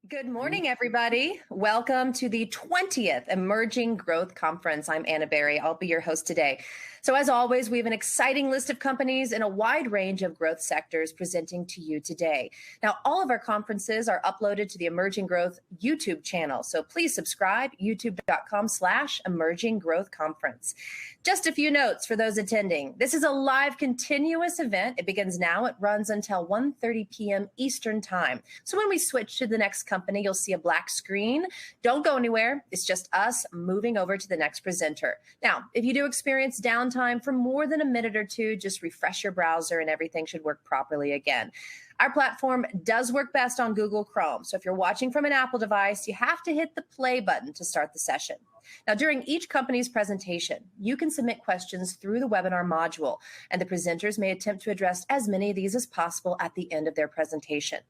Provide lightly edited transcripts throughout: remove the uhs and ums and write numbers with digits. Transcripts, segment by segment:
Good morning, everybody. Welcome to the 20th Emerging Growth Conference. I'm Anna Berry. I'll be your host today. So as always, we have an exciting list of companies in a wide range of growth sectors presenting to you today. Now, all of our conferences are uploaded to the Emerging Growth YouTube channel. So please subscribe, youtube.com/Emerging Growth Conference. Just a few notes for those attending. This is a live continuous event. It begins now. It runs until 1:30 p.m. Eastern Time. So when we switch to the next company, you'll see a black screen. Don't go anywhere. It's just us moving over to the next presenter. Now, if you do experience downtime for more than a minute or two, just refresh your browser and everything should work properly again. Our platform does work best on Google Chrome. So if you're watching from an Apple device, you have to hit the play button to start the session. Now, during each company's presentation, you can submit questions through the webinar module, and the presenters may attempt to address as many of these as possible at the end of their presentation.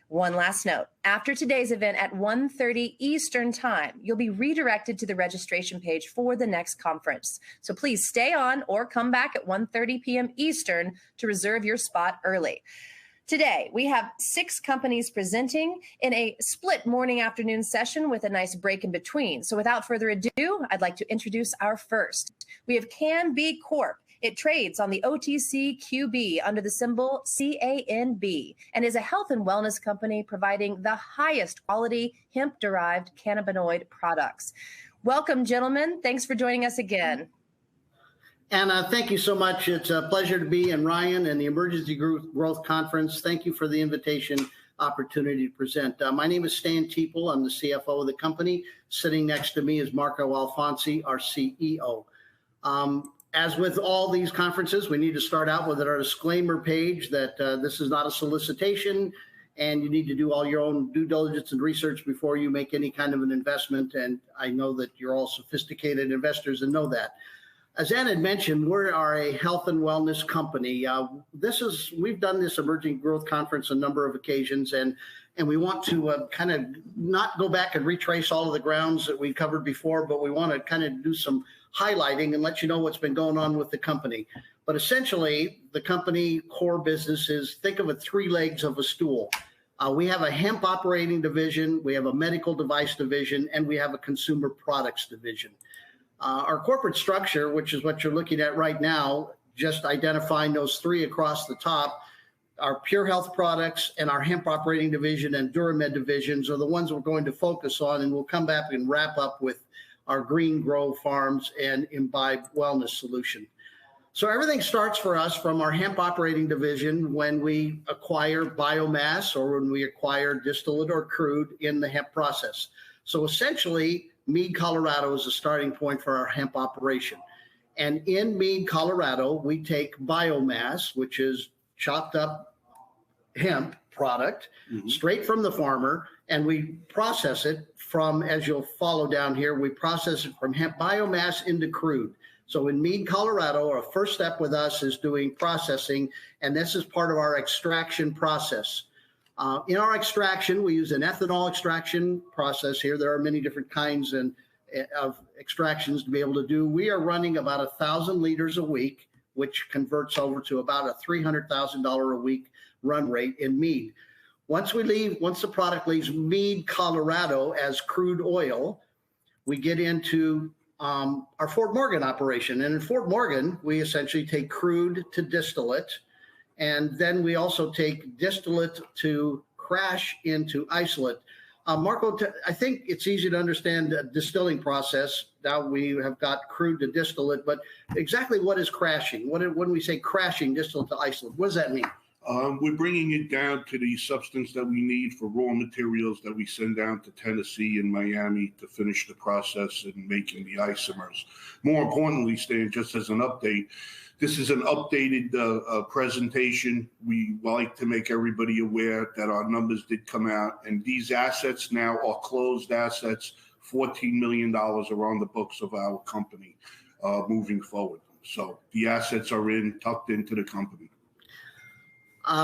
One last note, after today's event at 1:30 Eastern Time, you'll be redirected to the registration page for the next conference. So please stay on or come back at 1:30 p.m. Eastern to reserve your spot early. Today, we have 6 companies presenting in a split morning-afternoon session with a nice break in between. So without further ado, I'd like to introduce our first. We have B Corp. It trades on the OTCQB under the symbol CANB and is a health and wellness company providing the highest quality hemp-derived cannabinoid products. Welcome, gentlemen. Thanks for joining us again. Anna, thank you so much. It's a pleasure to be in Ryan and the Emergency Growth Conference. Thank you for the invitation opportunity to present. My name is Stan Teeple. I'm the CFO of the company. Sitting next to me is Marco Alfonsi, our CEO. As with all these conferences, we need to start out with our disclaimer page that this is not a solicitation and you need to do all your own due diligence and research before you make any kind of an investment. And I know that you're all sophisticated investors and know that. As Ann had mentioned, we are a health and wellness company. We've done this Emerging Growth Conference a number of occasions, and we want to kind of not go back and retrace all of the grounds that we covered before, but we want to kind of do some highlighting and let you know what's been going on with the company. But essentially, the company core business is, think of it, 3 legs of a stool. We have a hemp operating division, we have a medical device division, and we have a consumer products division. Our corporate structure, which is what you're looking at right now, just identifying those 3 across the top, our Pure Health Products and our hemp operating division and DuraMed divisions are the ones we're going to focus on, and we'll come back and wrap up with our Green Grow Farms and Imbibe Wellness Solution. So everything starts for us from our hemp operating division when we acquire biomass or when we acquire distillate or crude in the hemp process. So essentially, Mead, Colorado is the starting point for our hemp operation. And in Mead, Colorado, we take biomass, which is chopped up hemp product, straight from the farmer, and we process it from, as you'll follow down here, we process it from hemp biomass into crude. So in Mead, Colorado, our first step with us is doing processing, and this is part of our extraction process. In our extraction, we use an ethanol extraction process here. There are many different kinds of extractions to be able to do. We are running about 1,000 liters a week, which converts over to about a $300,000 a week run rate in Mead. Once the product leaves Mead, Colorado as crude oil, we get into our Fort Morgan operation. And in Fort Morgan, we essentially take crude to distillate. And then we also take distillate to crash into isolate. Marco, I think it's easy to understand the distilling process. Now we have got crude to distillate, but exactly what is crashing? When we say crashing distillate to isolate, what does that mean? We're bringing it down to the substance that we need for raw materials that we send down to Tennessee and Miami to finish the process and making the isomers. More importantly, Stan, just as an update, this is an updated presentation. We like to make everybody aware that our numbers did come out, and these assets now are closed assets. $14 million are on the books of our company moving forward. So the assets are tucked into the company.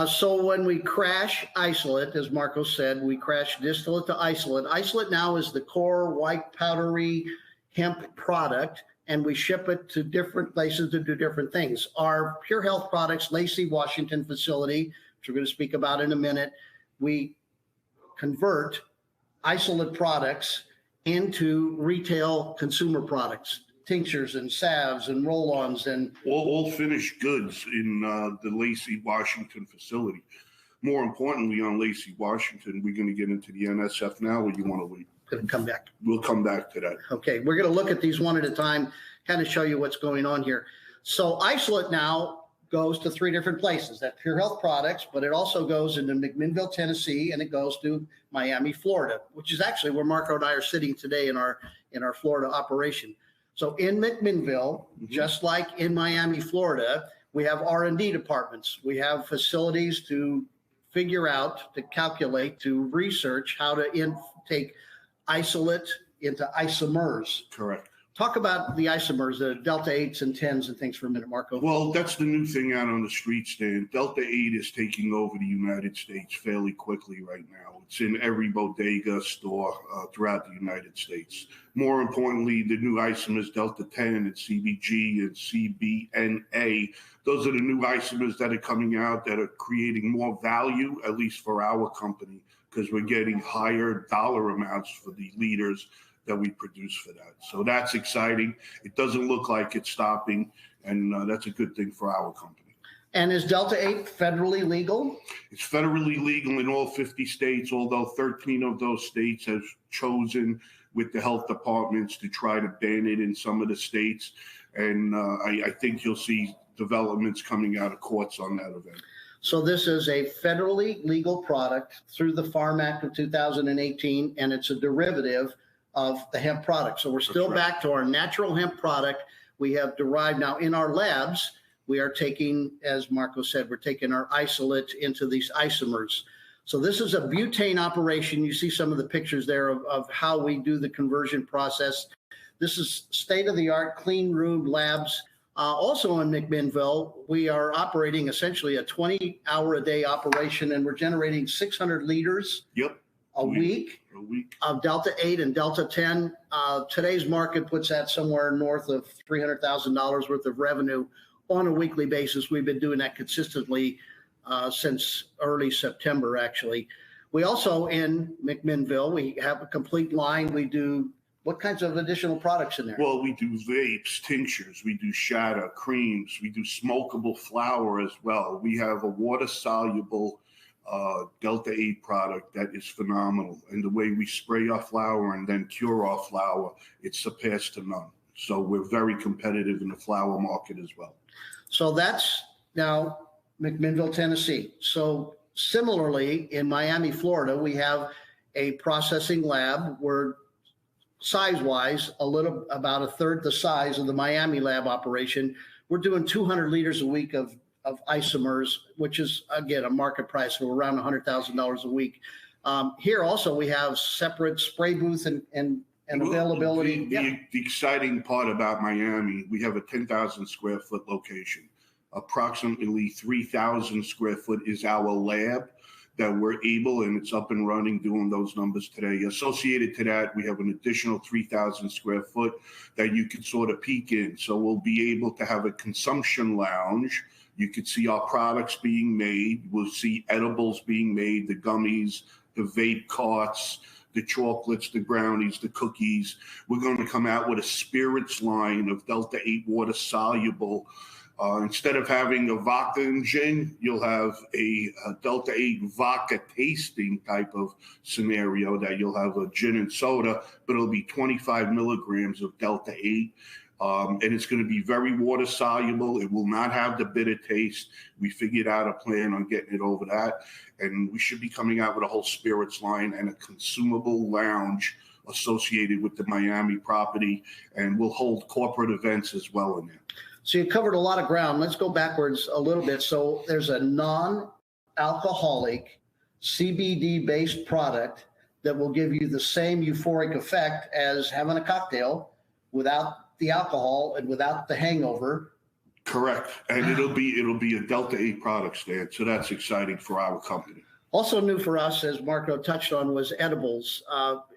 So when we crash isolate, as Marco said, we crash distillate to isolate. Isolate now is the core white powdery hemp product, and we ship it to different places to do different things. Our Pure Health Products, Lacey, Washington facility, which we're going to speak about in a minute, we convert isolate products into retail consumer products, tinctures and salves and roll-ons and all finished goods in the Lacey, Washington facility. More importantly, on Lacey, Washington, we're going to get into the NSF now, or you want to wait? going to come back. We'll come back to that. Okay, we're going to look at these one at a time, kind of show you what's going on here. So isolate now goes to 3 different places. That Pure Health Products, but it also goes into McMinnville, Tennessee, and it goes to Miami, Florida, which is actually where Marco and I are sitting today in our Florida operation. So in McMinnville, just like in Miami, Florida, we have R&D departments. We have facilities to figure out, to calculate, to research how to take isolate into isomers. Correct. Talk about the isomers, the Delta 8s and 10s and things for a minute, Marco. Well, that's the new thing out on the street, Stan. Delta 8 is taking over the United States fairly quickly right now. It's in every bodega store throughout the United States. More importantly, the new isomers, Delta 10 and CBG and CBNA, those are the new isomers that are coming out that are creating more value, at least for our company, because we're getting higher dollar amounts for the liters that we produce for that. So that's exciting. It doesn't look like it's stopping, and that's a good thing for our company. And is Delta 8 federally legal? It's federally legal in all 50 states, although 13 of those states have chosen with the health departments to try to ban it in some of the states. And I think you'll see developments coming out of courts on that event. So this is a federally legal product through the Farm Act of 2018, and it's a derivative of the hemp product. So we're still back to our natural hemp product. We have derived now in our labs. We are taking, as Marco said, we're taking our isolate into these isomers. So this is a butane operation. You see some of the pictures there of how we do the conversion process. This is state-of-the-art clean room labs. Also in McMinnville, we are operating essentially a 20-hour-a-day operation, and we're generating 600 liters a week of Delta 8 and Delta 10. Today's market puts that somewhere north of $300,000 worth of revenue on a weekly basis. We've been doing that consistently since early September, actually. We also, in McMinnville, we have a complete line. We do what kinds of additional products in there? Well, we do vapes, tinctures, we do shatter, creams, we do smokable flour as well. We have a water-soluble Delta 8 product that is phenomenal. And the way we spray our flour and then cure our flour, it's surpassed to none. So we're very competitive in the flour market as well. So that's now McMinnville, Tennessee. So similarly, in Miami, Florida, we have a processing lab where size-wise, about a third the size of the Miami lab operation. We're doing 200 liters a week of isomers, which is, again, a market price of around $100,000 a week. Here also we have separate spray booth and availability. The exciting part about Miami, we have a 10,000 square foot location. Approximately 3,000 square foot is our lab that we're able, and it's up and running, doing those numbers today. Associated to that, we have an additional 3,000 square foot that you can sort of peek in. So we'll be able to have a consumption lounge. You could see our products being made. We'll see edibles being made, the gummies, the vape carts, the chocolates, the brownies, the cookies. We're going to come out with a spirits line of Delta 8 water soluble. Instead of having a vodka and gin, you'll have a Delta 8 vodka tasting type of scenario that you'll have a gin and soda, but it'll be 25 milligrams of Delta 8. And it's going to be very water soluble. It will not have the bitter taste. We figured out a plan on getting it over that. And we should be coming out with a whole spirits line and a consumable lounge associated with the Miami property. And we'll hold corporate events as well in there. So you covered a lot of ground. Let's go backwards a little bit. So there's a non-alcoholic CBD-based product that will give you the same euphoric effect as having a cocktail without the alcohol and without the hangover. Correct. And it'll be a Delta 8 product, Stan. So that's exciting for our company. Also new for us, as Marco touched on, was edibles.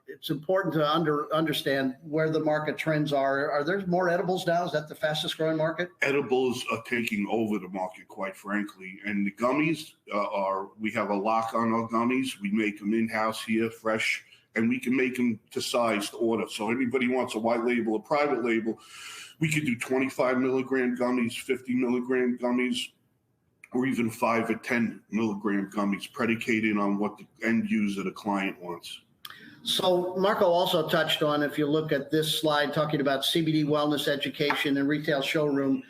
It's important to understand where the market trends are. Are there more edibles now? Is that the fastest growing market? Edibles are taking over the market, quite frankly. And the gummies we have a lock on our gummies. We make them in-house here, fresh and we can make them to size to order. So anybody wants a white label, a private label, we could do 25 milligram gummies, 50 milligram gummies, or even 5 or 10 milligram gummies, predicated on what the end user, the client wants. So Marco also touched on, if you look at this slide, talking about CBD wellness education and retail showroom,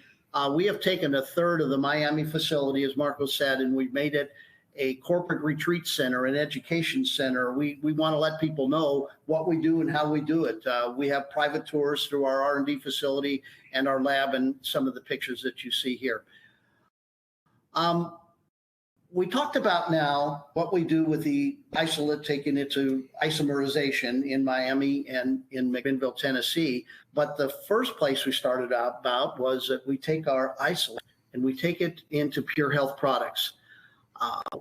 we have taken a third of the Miami facility, as Marco said, and we've made it a corporate retreat center, an education center. We want to let people know what we do and how we do it. We have private tours through our R&D facility and our lab, and some of the pictures that you see here. We talked about now what we do with the isolate, taking it to isomerization in Miami and in McMinnville, Tennessee. But the first place we started out about was that we take our isolate and we take it into Purells Products.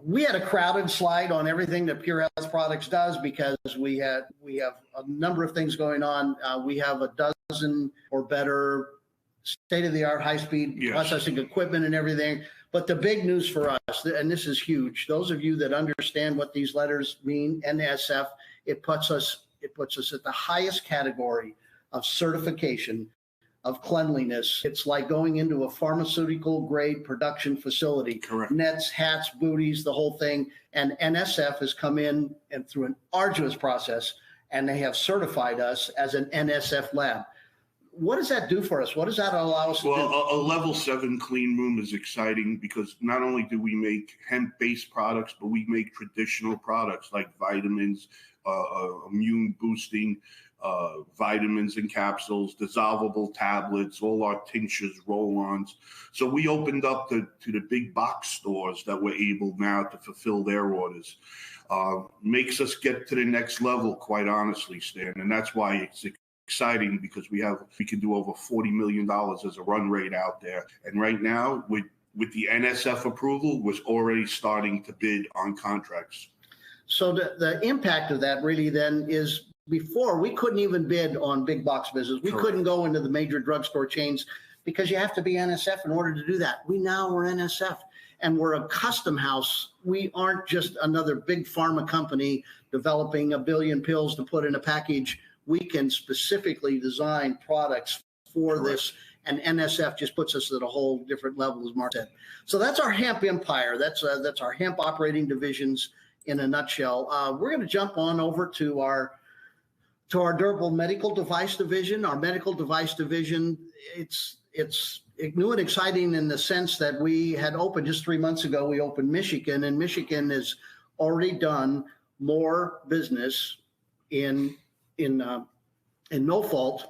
We had a crowded slide on everything that Purells Products does because we have a number of things going on. We have a dozen or better state-of-the-art high-speed processing equipment and everything. But the big news for us, and this is huge, those of you that understand what these letters mean, NSF, it puts us at the highest category of certification of cleanliness. It's like going into a pharmaceutical grade production facility. Correct. Nets, hats, booties, the whole thing. And NSF has come in and through an arduous process, and they have certified us as an NSF lab. What does that do for us? What does that allow us to do? Well, a level 7 clean room is exciting because not only do we make hemp-based products, but we make traditional products like vitamins, immune boosting, vitamins and capsules, dissolvable tablets, all our tinctures, roll-ons. So we opened up to the big box stores that were able now to fulfill their orders. Makes us get to the next level, quite honestly, Stan, and that's why it's exciting because we can do over $40 million as a run rate out there. And right now, with the NSF approval, we're already starting to bid on contracts. So the impact of that really then is, before we couldn't even bid on big box business. We Correct. couldn't go into the major drugstore chains because you have to be NSF in order to do that. We now are NSF, and we're a custom house. We aren't just another big pharma company developing a billion pills to put in a package. We can specifically design products for Correct. this, and NSF just puts us at a whole different level, as Mark said. So that's our hemp empire. That's our hemp operating divisions in a nutshell. We're going to jump on over to our durable medical device division. Our medical device division, it's new and exciting in the sense that we had opened just 3 months ago. We opened Michigan, and Michigan has already done more business in the no fault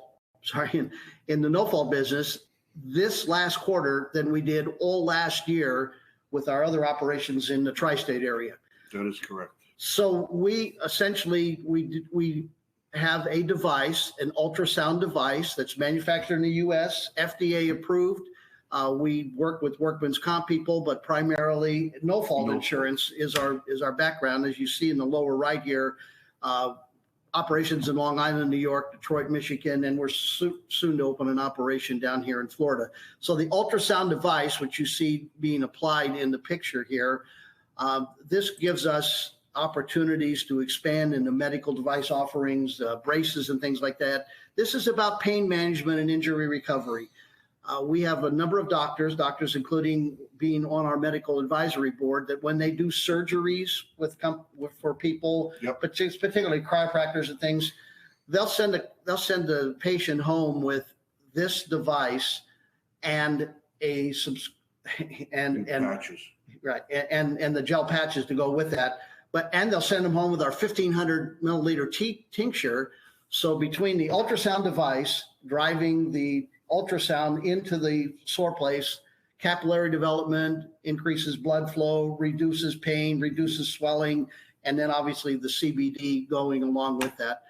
business this last quarter than we did all last year with our other operations in the tri-state area. That is correct. So we essentially, we have a device, an ultrasound device that's manufactured in the U.S., FDA approved. We work with workman's comp people, but primarily no fault insurance is our background. As you see in the lower right here, operations in Long Island, New York, Detroit, Michigan, and we're soon to open an operation down here in Florida. So the ultrasound device, which you see being applied in the picture here, this gives us opportunities to expand into medical device offerings, braces and things like that. This is about pain management and injury recovery. We have a number of doctors including being on our medical advisory board, that when they do surgeries for people, particularly chiropractors and things, they'll send the patient home with this device and patches. Right, and the gel patches to go with that. And they'll send them home with our 1,500 milliliter tincture. So between the ultrasound device driving the ultrasound into the sore place, capillary development, increases blood flow, reduces pain, reduces swelling, and then obviously the CBD going along with that.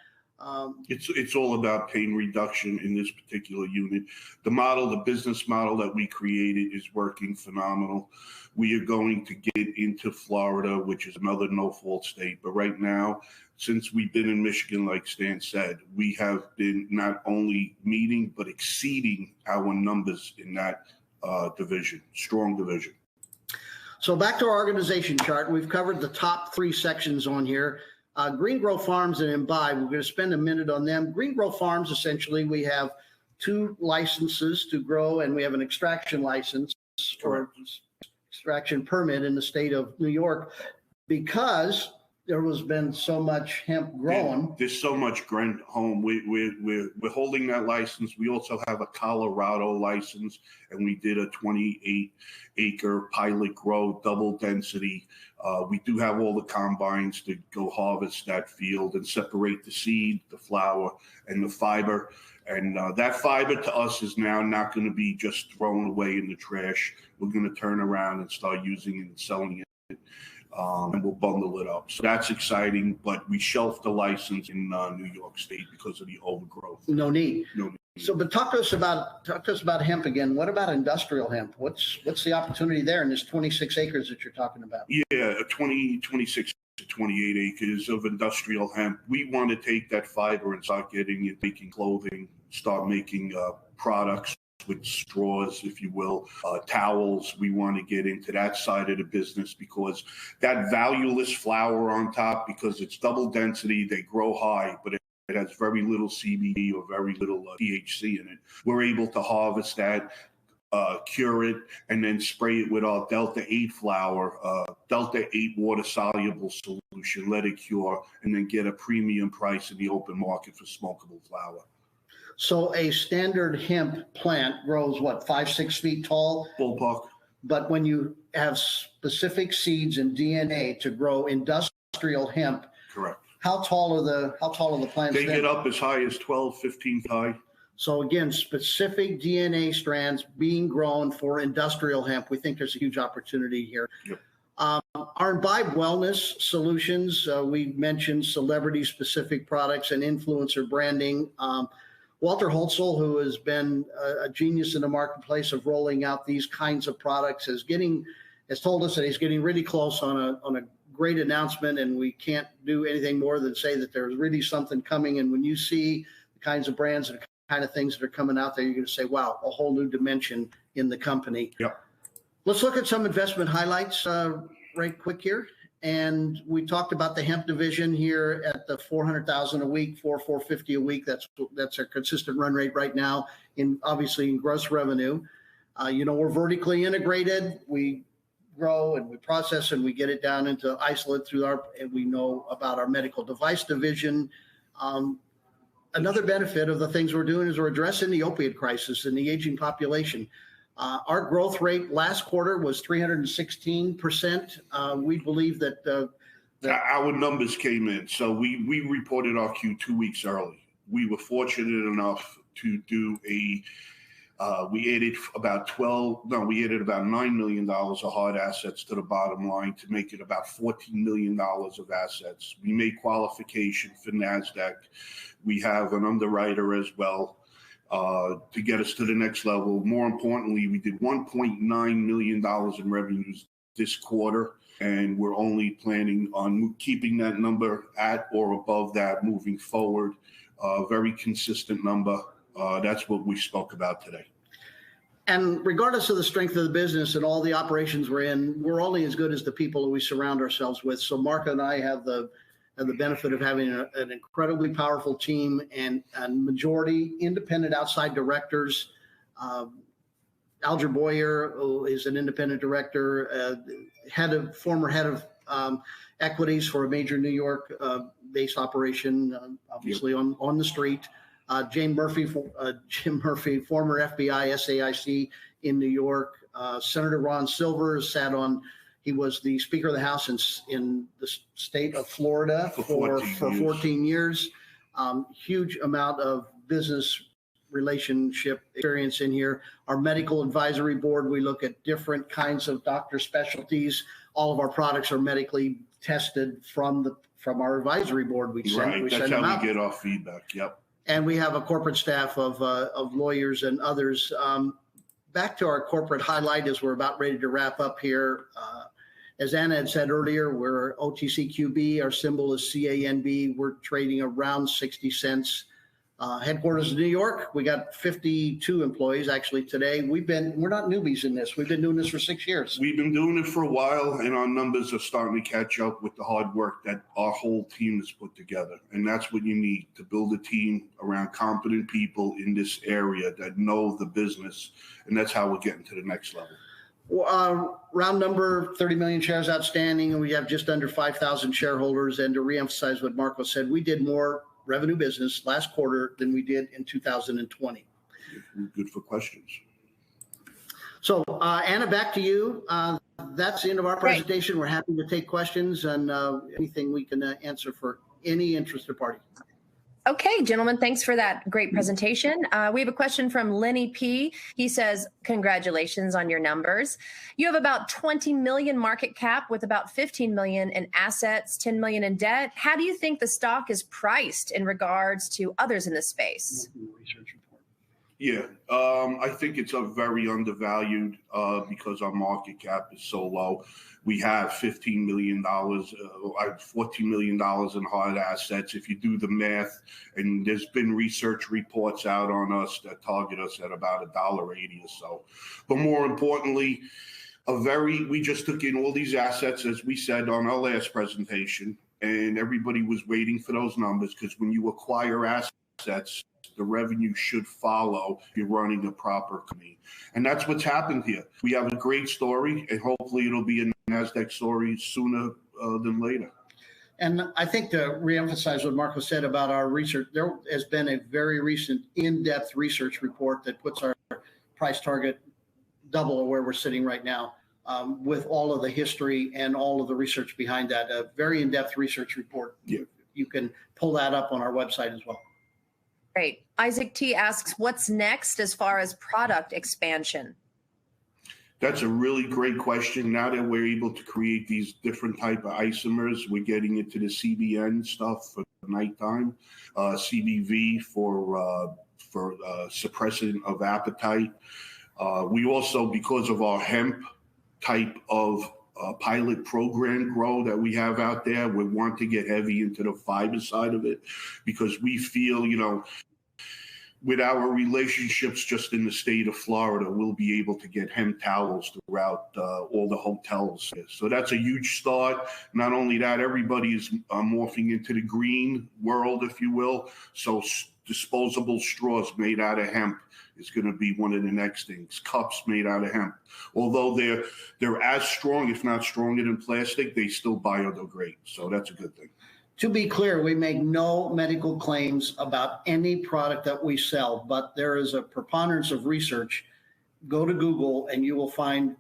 It's all about pain reduction in this particular unit. The business model that we created is working phenomenal. We are going to get into Florida, which is another no-fault state. But right now, since we've been in Michigan, like Stan said, we have been not only meeting, but exceeding our numbers in that division, strong division. So back to our organization chart, we've covered the top 3 sections on here. Green Grow Farms and Imbibe, we're going to spend a minute on them. Green Grow Farms, essentially, we have 2 licenses to grow, and we have an extraction license or extraction permit in the state of New York because there has been so much hemp grown. There's so much grown home. We're holding that license. We also have a Colorado license, and we did a 28-acre pilot grow, double density. We do have all the combines to go harvest that field and separate the seed, the flower, and the fiber. And that fiber to us is now not going to be just thrown away in the trash. We're going to turn around and start using it and selling it. And we'll bundle it up. So that's exciting, but we shelved the license in New York State because of the overgrowth. No need. No need. So, but talk to us about hemp again. What about industrial hemp? What's the opportunity there in this 26 acres that you're talking about? Yeah, 26 to 28 acres of industrial hemp. We want to take that fiber and start getting it, making clothing, start making products with straws, if you will, towels. We want to get into that side of the business because that valueless flower on top, because it's double density, they grow high, but it has very little CBD or very little THC in it. We're able to harvest that, cure it, and then spray it with our Delta 8 flower, Delta 8 water-soluble solution, let it cure, and then get a premium price in the open market for smokable flower. So a standard hemp plant grows, what, 5-6 feet tall? Ballpark. But when you have specific seeds and DNA to grow industrial hemp, correct. How tall are the plants? They get up as high as 12, 15 feet high. So again, specific DNA strands being grown for industrial hemp. We think there's a huge opportunity here. Yep. Our Imbibe Wellness Solutions, we mentioned celebrity-specific products and influencer branding. Walter Holtzel, who has been a genius in the marketplace of rolling out these kinds of products, has told us that he's getting really close on a great announcement, and we can't do anything more than say that there's really something coming. And when you see the kinds of brands and the kind of things that are coming out there, you're going to say, wow, a whole new dimension in the company. Yep. Let's look at some investment highlights right quick here. And we talked about the hemp division here at the $400,000 a week, $450 a week. That's our consistent run rate right now, obviously in gross revenue. We're vertically integrated. We grow and we process and we get it down into isolate and we know about our medical device division. Another benefit of the things we're doing is we're addressing the opioid crisis and the aging population. Our growth rate last quarter was 316%. We believe that our numbers came in. So we reported our Q 2 weeks early. We were fortunate enough to do we added about $9 million of hard assets to the bottom line to make it about $14 million of assets. We made qualification for NASDAQ. We have an underwriter as well to get us to the next level. More importantly, we did $1.9 million in revenues this quarter, and we're only planning on keeping that number at or above that moving forward. Very consistent number. That's what we spoke about today. And regardless of the strength of the business and all the operations we're in, we're only as good as the people that we surround ourselves with. So Mark and I have the benefit of having an incredibly powerful team and majority independent outside directors. Alger Boyer, who is an independent director, former head of equities for a major New York based operation, obviously on the street. Jim Murphy, former FBI, SAIC in New York. Senator Ron Silver he was the Speaker of the House in the state of Florida for 14 years. Huge amount of business relationship experience in here. Our medical advisory board, we look at different kinds of doctor specialties. All of our products are medically tested from our advisory board. That's how we get our feedback. Yep. And we have a corporate staff of lawyers and others. Back to our corporate highlight as we're about ready to wrap up here. As Anna had said earlier, we're OTCQB. Our symbol is CANB. We're trading around 60 cents. Headquarters in New York, we got 52 employees actually today. We're not newbies in this. We've been doing this for 6 years. We've been doing it for a while, and our numbers are starting to catch up with the hard work that our whole team has put together. And that's what you need to build a team around competent people in this area that know the business. And that's how we're getting to the next level. Round number, 30 million shares outstanding, and we have just under 5,000 shareholders. And to reemphasize what Marco said, we did more revenue business last quarter than we did in 2020. Good for questions. So, Anna, back to you. That's the end of our presentation. We're happy to take questions and anything we can answer for any interested party. Okay, gentlemen, thanks for that great presentation. We have a question from Lenny P. He says, congratulations on your numbers. You have about 20 million market cap with about 15 million in assets, 10 million in debt. How do you think the stock is priced in regards to others in the space? Yeah, I think it's a very undervalued because our market cap is so low. We have $15 million, $14 million in hard assets. If you do the math, and there's been research reports out on us that target us at about $1.80 or so. But more importantly, we just took in all these assets, as we said on our last presentation, and everybody was waiting for those numbers because when you acquire assets, the revenue should follow if you're running a proper company. And that's what's happened here. We have a great story, and hopefully it'll be a NASDAQ story sooner than later. And I think to reemphasize what Marco said about our research, there has been a very recent in-depth research report that puts our price target double of where we're sitting right now, with all of the history and all of the research behind that. A very in-depth research report. Yeah. You can pull that up on our website as well. Great. Isaac T asks, what's next as far as product expansion? That's a really great question. Now that we're able to create these different type of isomers, we're getting into the CBN stuff for nighttime, CBV for suppressant of appetite. We also, because of our hemp type of pilot program grow that we have out there, we want to get heavy into the fiber side of it because we feel, with our relationships just in the state of Florida, we'll be able to get hemp towels throughout all the hotels. So that's a huge start. Not only that, everybody is morphing into the green world, if you will. So disposable straws made out of hemp is going to be one of the next things. Cups made out of hemp. Although they're as strong, if not stronger than plastic, they still biodegrade. So that's a good thing. To be clear, we make no medical claims about any product that we sell, but there is a preponderance of research. Go to Google and you will find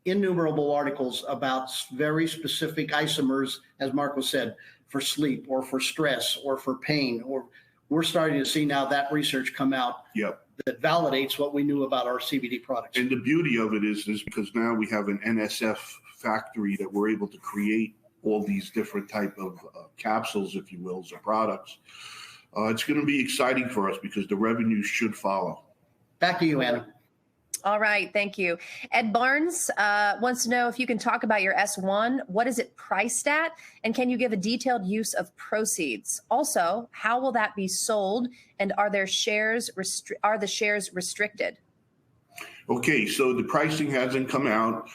innumerable articles about very specific isomers, as Marco said, for sleep or for stress or for pain. Or we're starting to see now that research come out. Yep. That validates what we knew about our CBD products. And the beauty of it is because now we have an NSF factory that we're able to create all these different type of capsules, if you will, or products. It's going to be exciting for us because the revenue should follow. Back to you, Anna. All right, thank you. Ed Barnes wants to know if you can talk about your S1. What is it priced at? And can you give a detailed use of proceeds? Also, how will that be sold? And are the shares restricted? Okay, so the pricing hasn't come out.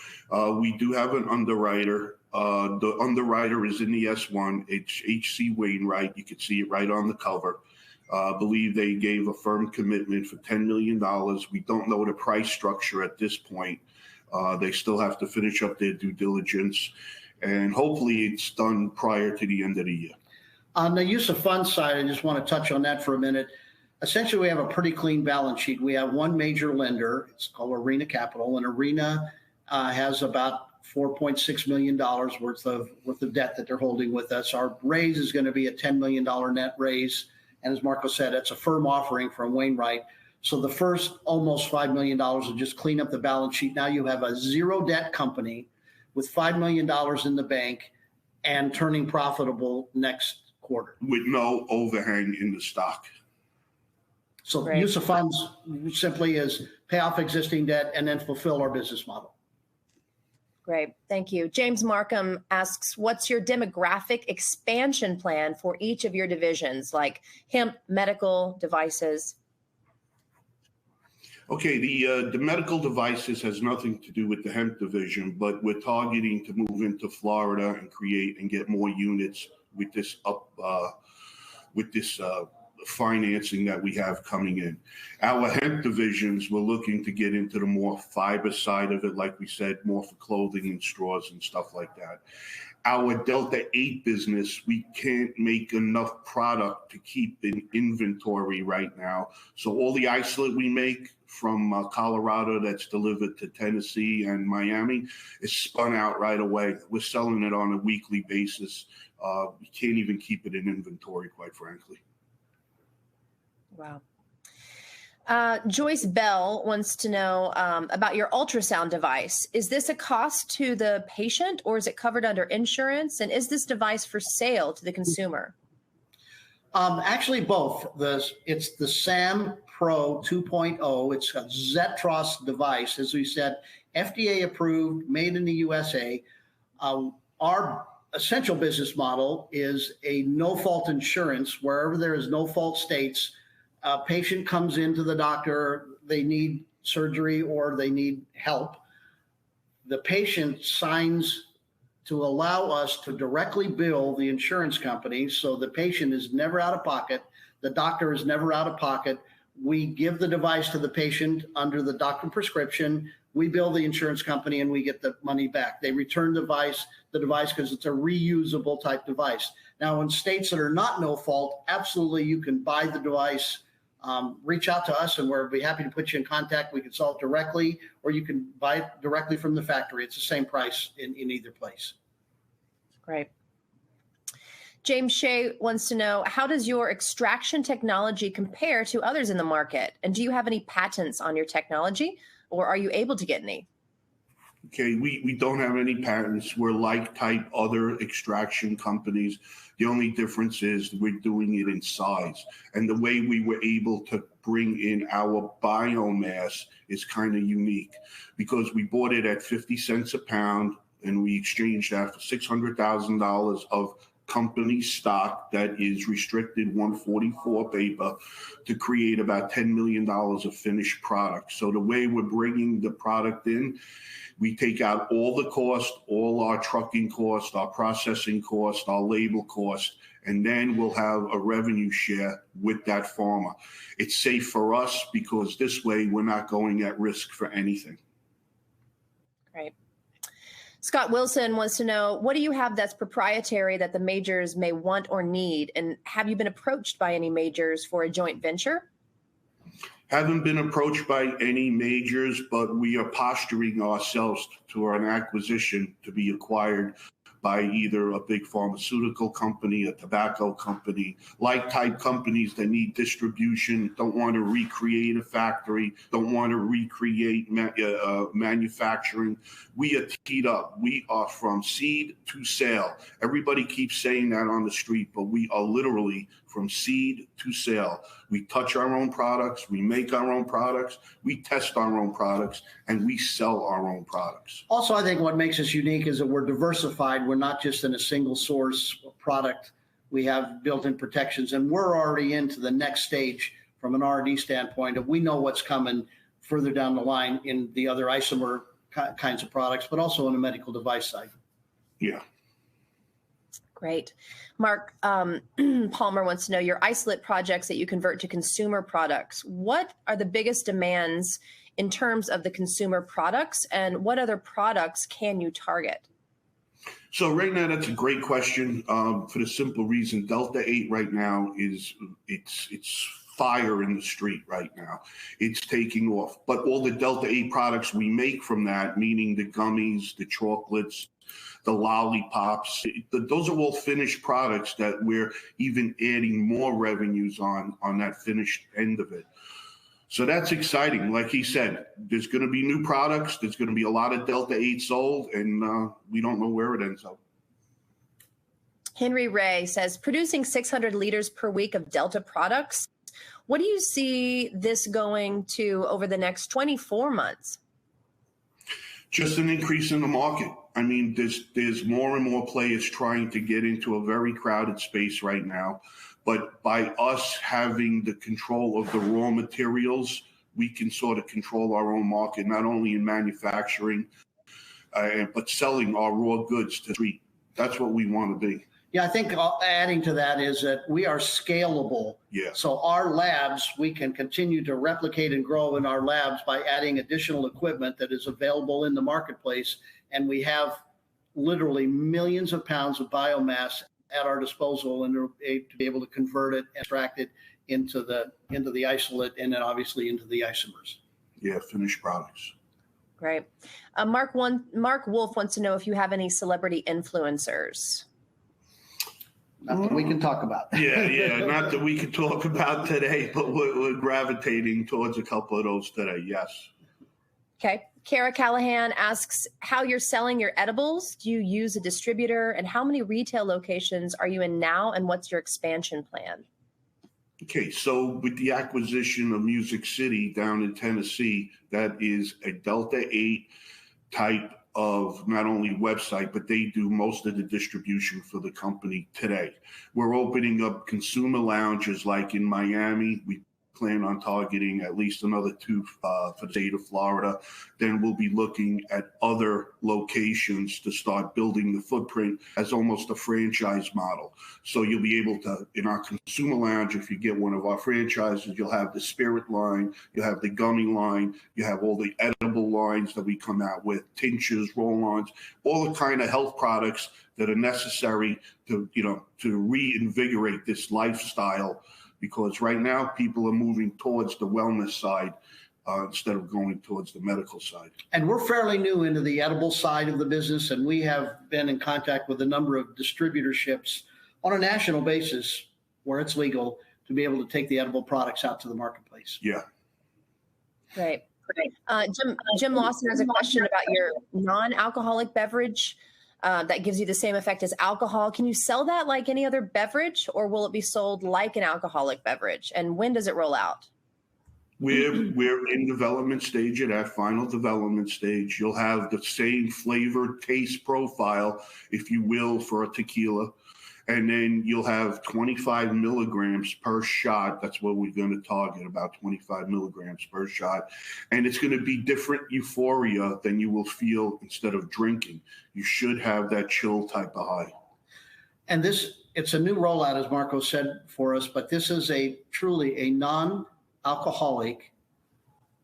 We do have an underwriter. The underwriter is in the S1. It's H.C. Wainwright. You can see it right on the cover. I believe they gave a firm commitment for $10 million. We don't know the price structure at this point. They still have to finish up their due diligence, and hopefully it's done prior to the end of the year. On the use of funds side, I just want to touch on that for a minute. Essentially, we have a pretty clean balance sheet. We have one major lender. It's called Arena Capital, and Arena has about $4.6 million worth of debt that they're holding with us. Our raise is going to be a $10 million net raise. And as Marco said, it's a firm offering from Wainwright. So the first almost $5 million will just clean up the balance sheet. Now you have a zero debt company with $5 million in the bank and turning profitable next quarter. With no overhang in the stock. So the use of funds simply is pay off existing debt and then fulfill our business model. Great. Thank you. James Markham asks, what's your demographic expansion plan for each of your divisions, like hemp, medical, devices? Okay, the medical devices has nothing to do with the hemp division, but we're targeting to move into Florida and create and get more units with this financing that we have coming in. Our hemp divisions, we're looking to get into the more fiber side of it, like we said, more for clothing and straws and stuff like that. Our Delta 8 business, we can't make enough product to keep in inventory right now. So all the isolate we make from Colorado that's delivered to Tennessee and Miami is spun out right away. We're selling it on a weekly basis. We can't even keep it in inventory, quite frankly. Wow. Joyce Bell wants to know about your ultrasound device. Is this a cost to the patient or is it covered under insurance? And is this device for sale to the consumer? Actually, both. It's the SAM Pro 2.0. It's a Zetros device. As we said, FDA approved, made in the USA. Our essential business model is a no-fault insurance. Wherever there is no-fault states, a patient comes into the doctor, they need surgery or they need help. The patient signs to allow us to directly bill the insurance company, so the patient is never out of pocket, the doctor is never out of pocket. We give the device to the patient under the doctor prescription, we bill the insurance company and we get the money back. They return the device because it's a reusable type device. Now, in states that are not no fault, absolutely you can buy the device. Reach out to us and we'll be happy to put you in contact. We can sell it directly, or you can buy it directly from the factory. It's the same price in either place. Great. James Shea wants to know, how does your extraction technology compare to others in the market? And do you have any patents on your technology, or are you able to get any? Okay, we don't have any patents. We're like type other extraction companies. The only difference is we're doing it in size. And the way we were able to bring in our biomass is kind of unique because we bought it at 50 cents a pound and we exchanged that for $600,000 of company stock that is restricted 144 paper to create about $10 million of finished product. So the way we're bringing the product in, we take out all the cost, all our trucking cost, our processing cost, our label cost, and then we'll have a revenue share with that farmer. It's safe for us because this way we're not going at risk for anything. Great. Scott Wilson wants to know, what do you have that's proprietary that the majors may want or need? And have you been approached by any majors for a joint venture? Haven't been approached by any majors, but we are posturing ourselves to an acquisition to be acquired by either a big pharmaceutical company, a tobacco company, like type companies that need distribution, don't want to recreate a factory, don't want to recreate manufacturing. We are teed up. We are from seed to sale. Everybody keeps saying that on the street, but we are literally from seed to sale. We touch our own products, we make our own products, we test our own products, and we sell our own products. Also, I think what makes us unique is that we're diversified. We're not just in a single source product. We have built-in protections, and we're already into the next stage from an R&D standpoint. Of we know what's coming further down the line in the other isomer kinds of products, but also on the medical device side. Yeah. Great. Mark Palmer wants to know, your isolate projects that you convert to consumer products, what are the biggest demands in terms of the consumer products, and what other products can you target? So right now, that's a great question for the simple reason Delta 8 right now is it's fire in the street right now. It's taking off. But all the Delta 8 products we make from that, meaning the gummies, the chocolates, the lollipops, those are all finished products that we're even adding more revenues on that finished end of it. So that's exciting. Like he said, there's going to be new products. There's going to be a lot of Delta 8 sold, and we don't know where it ends up. Henry Ray says, producing 600 liters per week of Delta products, what do you see this going to over the next 24 months? Just an increase in the market. I mean, there's more and more players trying to get into a very crowded space right now. But by us having the control of the raw materials, we can sort of control our own market, not only in manufacturing, but selling our raw goods to the street. That's what we want to be. Yeah, I think adding to that is that we are scalable. Yeah. So our labs, we can continue to replicate and grow in our labs by adding additional equipment that is available in the marketplace. And we have literally millions of pounds of biomass at our disposal, and to be able to convert it, extract it into the isolate, and then obviously into the isomers. Yeah, finished products. Great. Mark Wolf wants to know if you have any celebrity influencers. Nothing we can talk about. Yeah, not that we can talk about today, but we're gravitating towards a couple of those today, yes. Okay. Kara Callahan asks how you're selling your edibles. Do you use a distributor? And how many retail locations are you in now? And what's your expansion plan? Okay, so with the acquisition of Music City down in Tennessee, that is a Delta 8 type of not only website, but they do most of the distribution for the company today. We're opening up consumer lounges like in Miami. We plan on targeting at least another 2 for the state of Florida. Then we'll be looking at other locations to start building the footprint as almost a franchise model. So you'll be able to, in our consumer lounge, if you get one of our franchises, you'll have the spirit line, you'll have the gummy line, you have all the edible lines that we come out with, tinctures, roll-ons, all the kind of health products that are necessary to, to reinvigorate this lifestyle. Because right now people are moving towards the wellness side instead of going towards the medical side. And we're fairly new into the edible side of the business, and we have been in contact with a number of distributorships on a national basis where it's legal to be able to take the edible products out to the marketplace. Yeah. Great. Jim Lawson has a question about your non-alcoholic beverage. That gives you the same effect as alcohol. Can you sell that like any other beverage, or will it be sold like an alcoholic beverage? And when does it roll out? We're in development stage, at that final development stage. You'll have the same flavor, taste profile, if you will, for a tequila. And then you'll have 25 milligrams per shot. That's what we're going to target, about 25 milligrams per shot. And it's going to be different euphoria than you will feel instead of drinking. You should have that chill type of high. And it's a new rollout, as Marco said for us, but this is truly a non-alcoholic,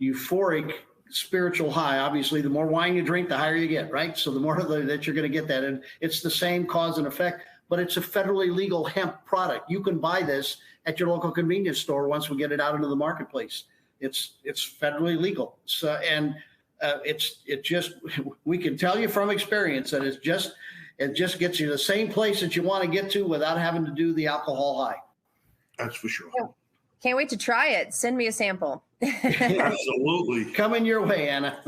euphoric spiritual high. Obviously, the more wine you drink, the higher you get, right? So the more that you're going to get that. And it's the same cause and effect. But it's a federally legal hemp product. You can buy this at your local convenience store once we get it out into the marketplace. It's federally legal. So we can tell you from experience that it just gets you the same place that you want to get to without having to do the alcohol high. That's for sure. Can't wait to try it. Send me a sample. Absolutely. Coming your way, Anna.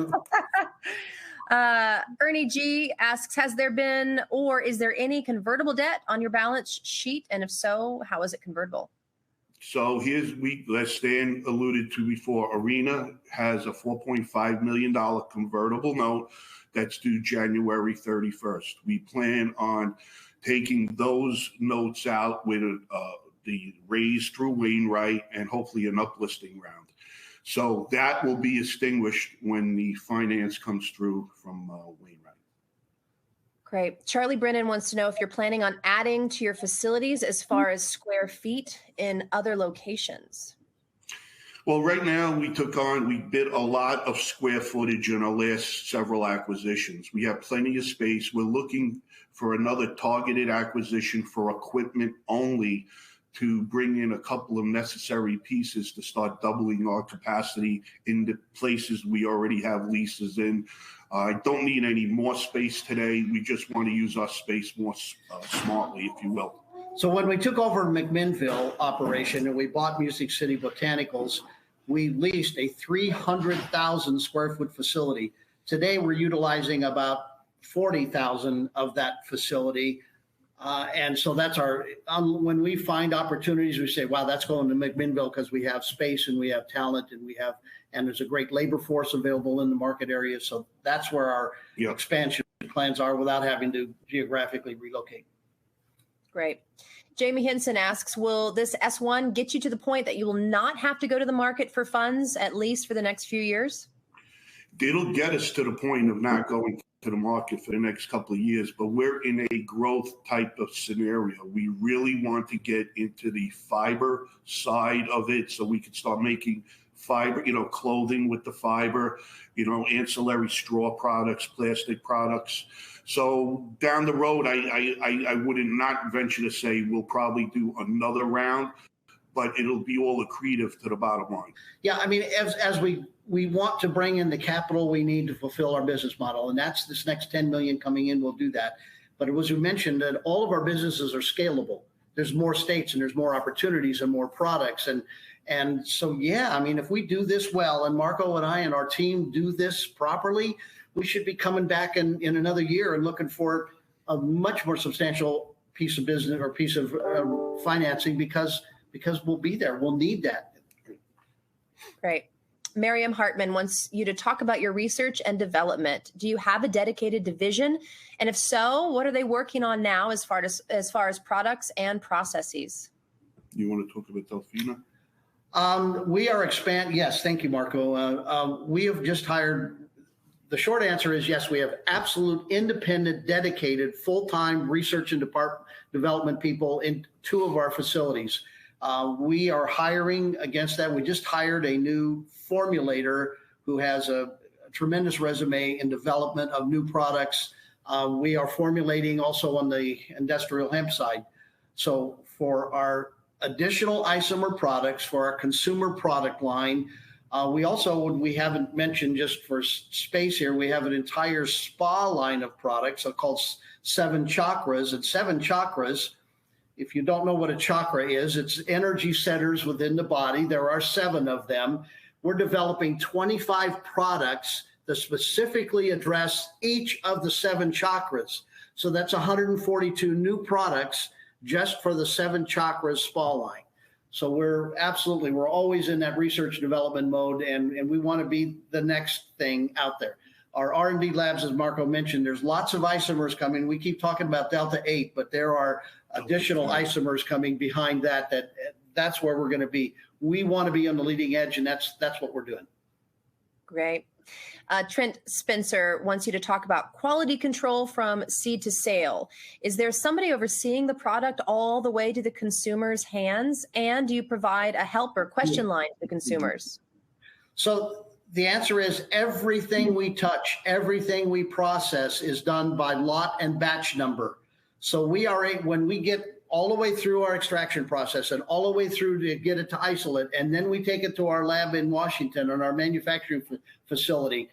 Ernie G asks, has there been or is there any convertible debt on your balance sheet? And if so, how is it convertible? So as Stan alluded to before, Arena has a $4.5 million convertible note that's due January 31st. We plan on taking those notes out with the raise through Wainwright and hopefully an uplisting round. So that will be extinguished when the finance comes through from Wainwright. Great. Charlie Brennan wants to know if you're planning on adding to your facilities as far as square feet in other locations. Well, right now we bid a lot of square footage in our last several acquisitions. We have plenty of space. We're looking for another targeted acquisition for equipment only, to bring in a couple of necessary pieces to start doubling our capacity in the places we already have leases in. I don't need any more space today. We just want to use our space more smartly, if you will. So when we took over McMinnville operation and we bought Music City Botanicals, we leased a 300,000 square foot facility. Today we're utilizing about 40,000 of that facility. And so that's when we find opportunities, we say, wow, that's going to McMinnville because we have space and we have talent and we have and there's a great labor force available in the market area. So that's where our expansion plans are without having to geographically relocate. Great. Jamie Henson asks, will this S1 get you to the point that you will not have to go to the market for funds, at least for the next few years? It'll get us to the point of not going to the market for the next couple of years, but we're in a growth type of scenario. We really want to get into the fiber side of it so we can start making fiber, clothing with the fiber, ancillary straw products, plastic products. So down the road, I wouldn't not venture to say we'll probably do another round, but it'll be all accretive to the bottom line. Yeah, I mean, as we want to bring in the capital we need to fulfill our business model, and that's this next 10 million coming in, we'll do that. But as we mentioned, that all of our businesses are scalable. There's more states and there's more opportunities and more products. And so, yeah, I mean, if we do this well, and Marco and I and our team do this properly, we should be coming back in another year and looking for a much more substantial piece of business or piece of financing because we'll be there. We'll need that. Great. Miriam Hartman wants you to talk about your research and development. Do you have a dedicated division? And if so, what are they working on now as far as products and processes? You want to talk about Delphina? We are Yes, thank you, Marco. We have just hired. The short answer is yes, we have absolute independent, dedicated, full-time research and development people in 2 of our facilities. We are hiring against that. We just hired a new formulator who has a tremendous resume in development of new products. We are formulating also on the industrial hemp side. So for our additional isomer products, for our consumer product line, we haven't mentioned, just for space here, we have an entire spa line of products called 7 Chakras. And 7 Chakras, if you don't know what a chakra is, it's energy centers within the body. There are 7 of them. We're developing 25 products that specifically address each of the 7 chakras. So that's 142 new products just for the 7 Chakras spa line. So we're always in that research and development mode, and we want to be the next thing out there. Our R&D labs, as Marco mentioned, there's lots of isomers coming. We keep talking about Delta 8, but there are additional isomers coming behind that's where we're going to be. We want to be on the leading edge, and that's what we're doing. Great. Trent Spencer wants you to talk about quality control from seed to sale. Is there somebody overseeing the product all the way to the consumer's hands? And do you provide a helper question line to the consumers? So the answer is everything we touch, everything we process is done by lot and batch number. So when we get all the way through our extraction process and all the way through to get it to isolate, and then we take it to our lab in Washington and our manufacturing facility,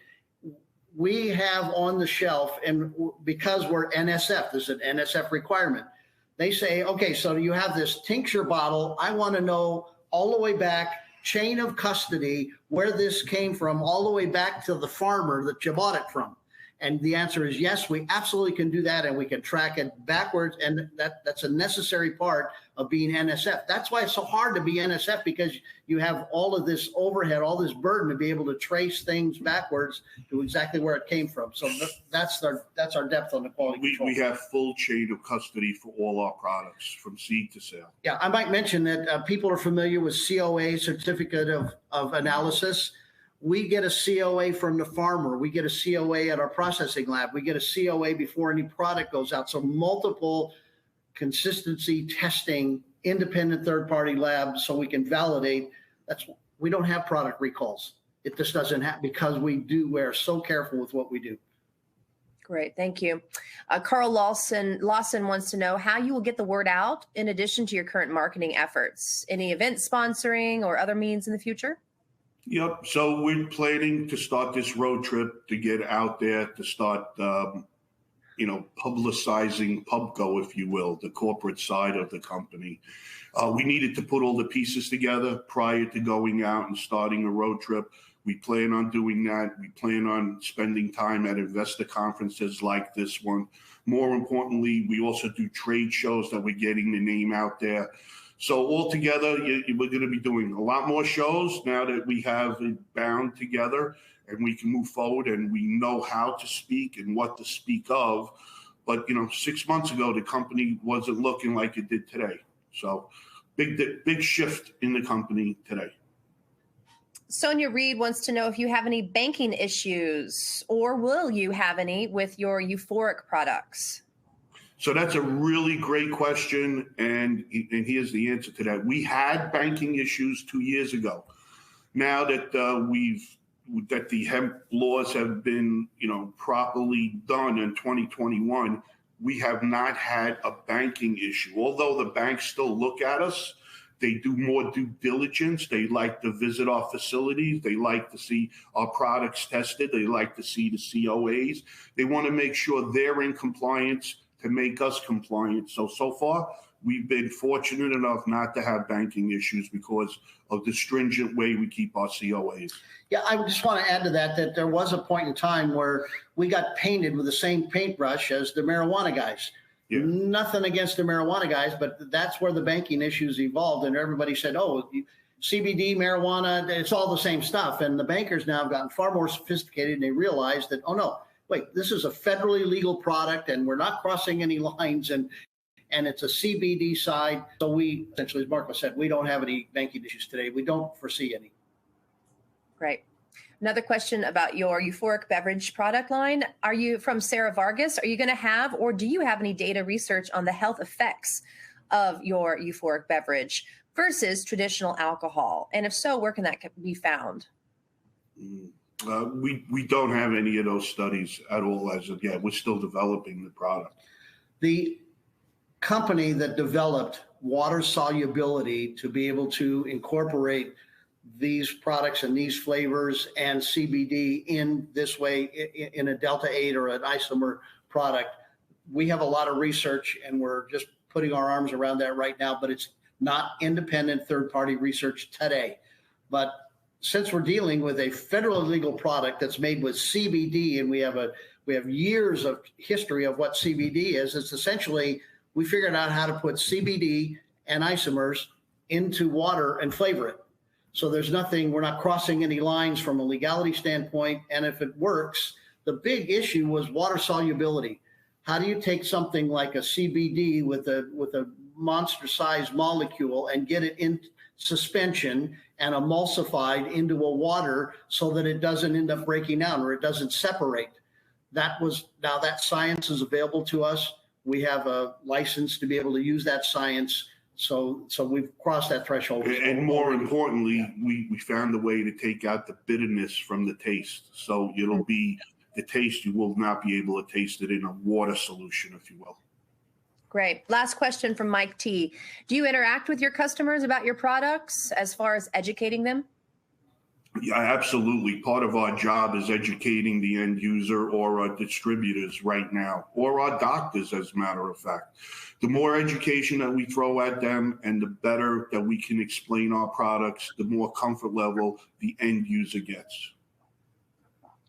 we have on the shelf, and because we're NSF, there's an NSF requirement. They say, okay, so you have this tincture bottle. I want to know all the way back, chain of custody, where this came from, all the way back to the farmer that you bought it from. And the answer is yes, we absolutely can do that, and we can track it backwards, and that's a necessary part of being NSF. That's why it's so hard to be NSF, because you have all of this overhead, all this burden to be able to trace things backwards to exactly where it came from. So that's our depth on the quality control. We have full chain of custody for all our products from seed to sale. Yeah, I might mention that people are familiar with COA, Certificate of Analysis. We get a COA from the farmer. We get a COA at our processing lab. We get a COA before any product goes out. So multiple consistency testing, independent third-party labs, so we can validate. We don't have product recalls. It just doesn't happen because we're so careful with what we do. Great, thank you. Carl Lawson wants to know how you will get the word out in addition to your current marketing efforts. Any event sponsoring or other means in the future? Yep. So we're planning to start this road trip to get out there, to start, publicizing PubCo, if you will, the corporate side of the company. We needed to put all the pieces together prior to going out and starting a road trip. We plan on doing that. We plan on spending time at investor conferences like this one. More importantly, we also do trade shows that we're getting the name out there. So altogether, we're going to be doing a lot more shows now that we have it bound together and we can move forward and we know how to speak and what to speak of. But, 6 months ago, the company wasn't looking like it did today. So big shift in the company today. Sonia Reed wants to know if you have any banking issues or will you have any with your euphoric products? So that's a really great question, and here's the answer to that. We had banking issues 2 years ago. Now that that the hemp laws have been, properly done in 2021, we have not had a banking issue. Although the banks still look at us, they do more due diligence. They like to visit our facilities. They like to see our products tested. They like to see the COAs. They want to make sure they're in compliance to make us compliant. So far, we've been fortunate enough not to have banking issues because of the stringent way we keep our COAs. Yeah, I just want to add to that there was a point in time where we got painted with the same paintbrush as the marijuana guys. Yeah. Nothing against the marijuana guys, but that's where the banking issues evolved. And everybody said, oh, CBD, marijuana, it's all the same stuff. And the bankers now have gotten far more sophisticated and they realize that, oh, no, wait, this is a federally legal product and we're not crossing any lines and it's a CBD side. So we essentially, as Marco said, we don't have any banking issues today. We don't foresee any. Great. Another question about your euphoric beverage product line. Are you from Sarah Vargas? Are you going to have, or do you have any data research on the health effects of your euphoric beverage versus traditional alcohol? And if so, where can that be found? We don't have any of those studies at all as of yet. We're still developing the product. The company that developed water solubility to be able to incorporate these products and these flavors and CBD in this way in a Delta 8 or an isomer product, we have a lot of research and we're just putting our arms around that right now, but it's not independent third-party research today. But since we're dealing with a federally legal product that's made with CBD and we have years of history of what CBD is, it's essentially we figured out how to put CBD and isomers into water and flavor it. So there's nothing, we're not crossing any lines from a legality standpoint. And if it works, the big issue was water solubility. How do you take something like a CBD with a monster sized molecule and get it in suspension and emulsified into a water so that it doesn't end up breaking down or it doesn't separate? Now that science is available to us. We have a license to be able to use that science. So we've crossed that threshold. And more importantly, we found a way to take out the bitterness from the taste. So it'll be the taste, you will not be able to taste it in a water solution, if you will. Great. Last question from Mike T. Do you interact with your customers about your products as far as educating them? Yeah, absolutely. Part of our job is educating the end user or our distributors right now, or our doctors, as a matter of fact. The more education that we throw at them and the better that we can explain our products, the more comfort level the end user gets.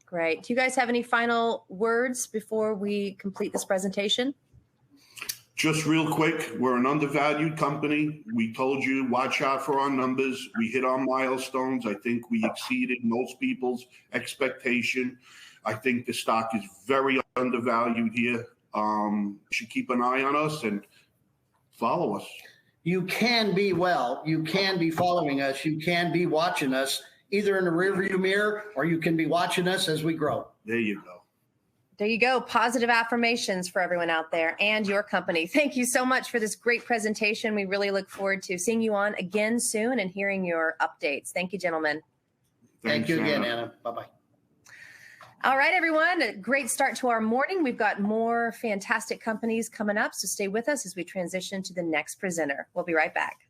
Great. Do you guys have any final words before we complete this presentation? Just real quick, we're an undervalued company. We told you, watch out for our numbers. We hit our milestones. I think we exceeded most people's expectation. I think the stock is very undervalued here. You should keep an eye on us and follow us. You can be you can be following us. You can be watching us either in the rearview mirror or you can be watching us as we grow. There you go. There you go. Positive affirmations for everyone out there and your company. Thank you so much for this great presentation. We really look forward to seeing you on again soon and hearing your updates. Thank you, gentlemen. Thank you again, Anna. Bye-bye. All right, everyone. A great start to our morning. We've got more fantastic companies coming up, so stay with us as we transition to the next presenter. We'll be right back.